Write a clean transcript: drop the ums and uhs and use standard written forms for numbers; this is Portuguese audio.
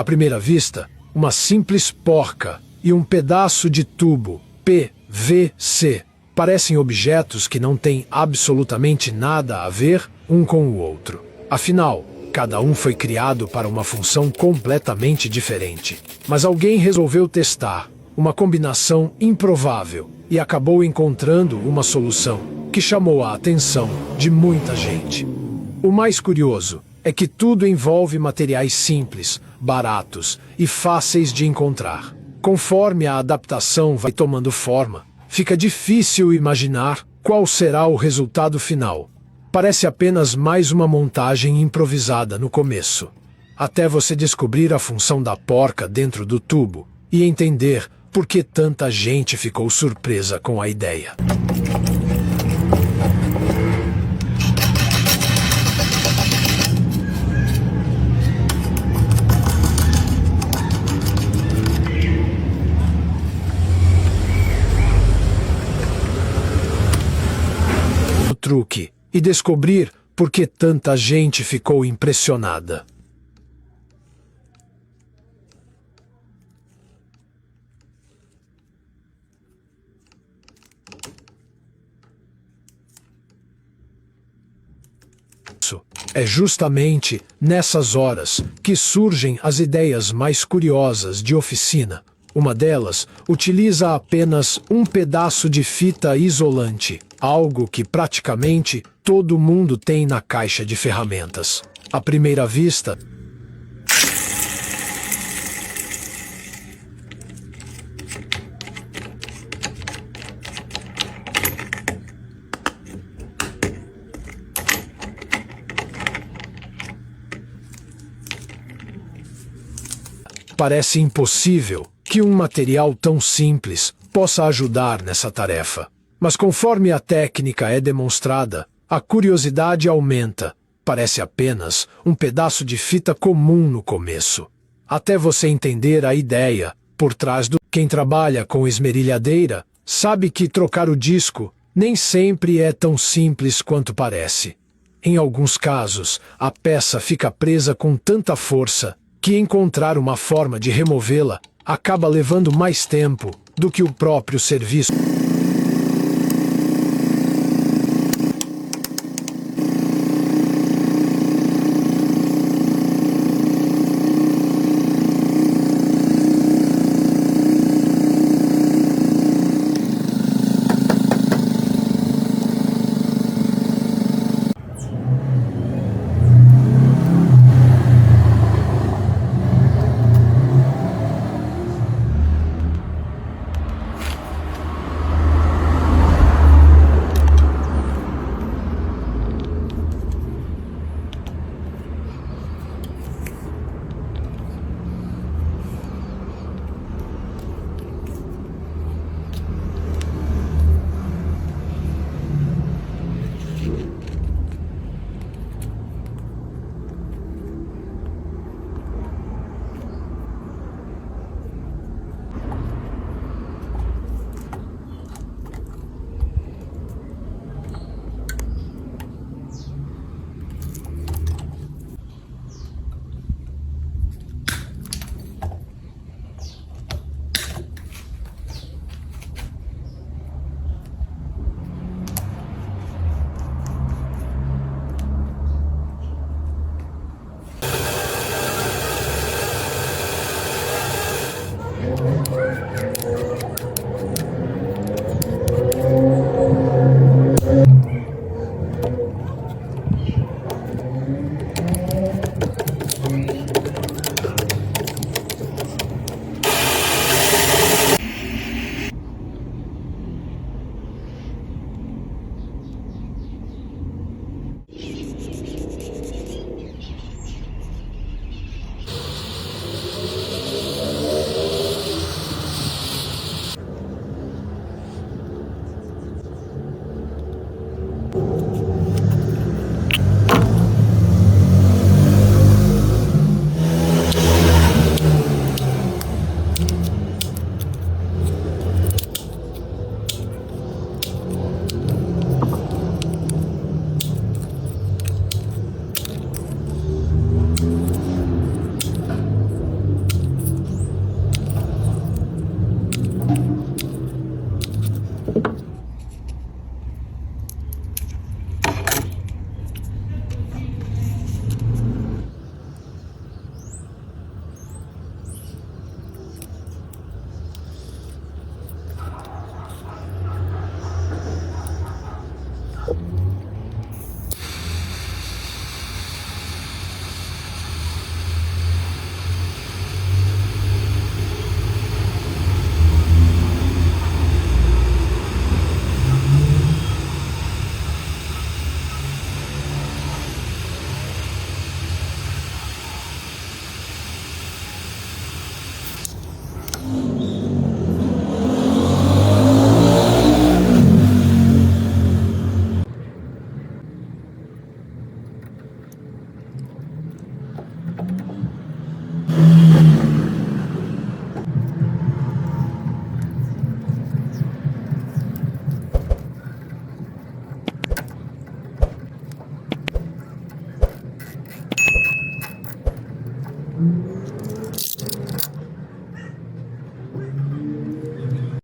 À primeira vista, uma simples porca e um pedaço de tubo PVC parecem objetos que não têm absolutamente nada a ver um com o outro. Afinal, cada um foi criado para uma função completamente diferente. Mas alguém resolveu testar uma combinação improvável e acabou encontrando uma solução que chamou a atenção de muita gente. O mais curioso é que tudo envolve materiais simples, baratos e fáceis de encontrar. Conforme a adaptação vai tomando forma, fica difícil imaginar qual será o resultado final. Parece apenas mais uma montagem improvisada no começo, até você descobrir a função da porca dentro do tubo e entender por que tanta gente ficou surpresa com a ideia. Truque e descobrir por que tanta gente ficou impressionada. É justamente nessas horas que surgem as ideias mais curiosas de oficina. Uma delas utiliza apenas um pedaço de fita isolante, algo que praticamente todo mundo tem na caixa de ferramentas. À primeira vista, parece impossível que um material tão simples possa ajudar nessa tarefa. Mas conforme a técnica é demonstrada, a curiosidade aumenta. Parece apenas um pedaço de fita comum no começo, até você entender a ideia por trás do... Quem trabalha com esmerilhadeira sabe que trocar o disco nem sempre é tão simples quanto parece. Em alguns casos, a peça fica presa com tanta força que encontrar uma forma de removê-la acaba levando mais tempo do que o próprio serviço.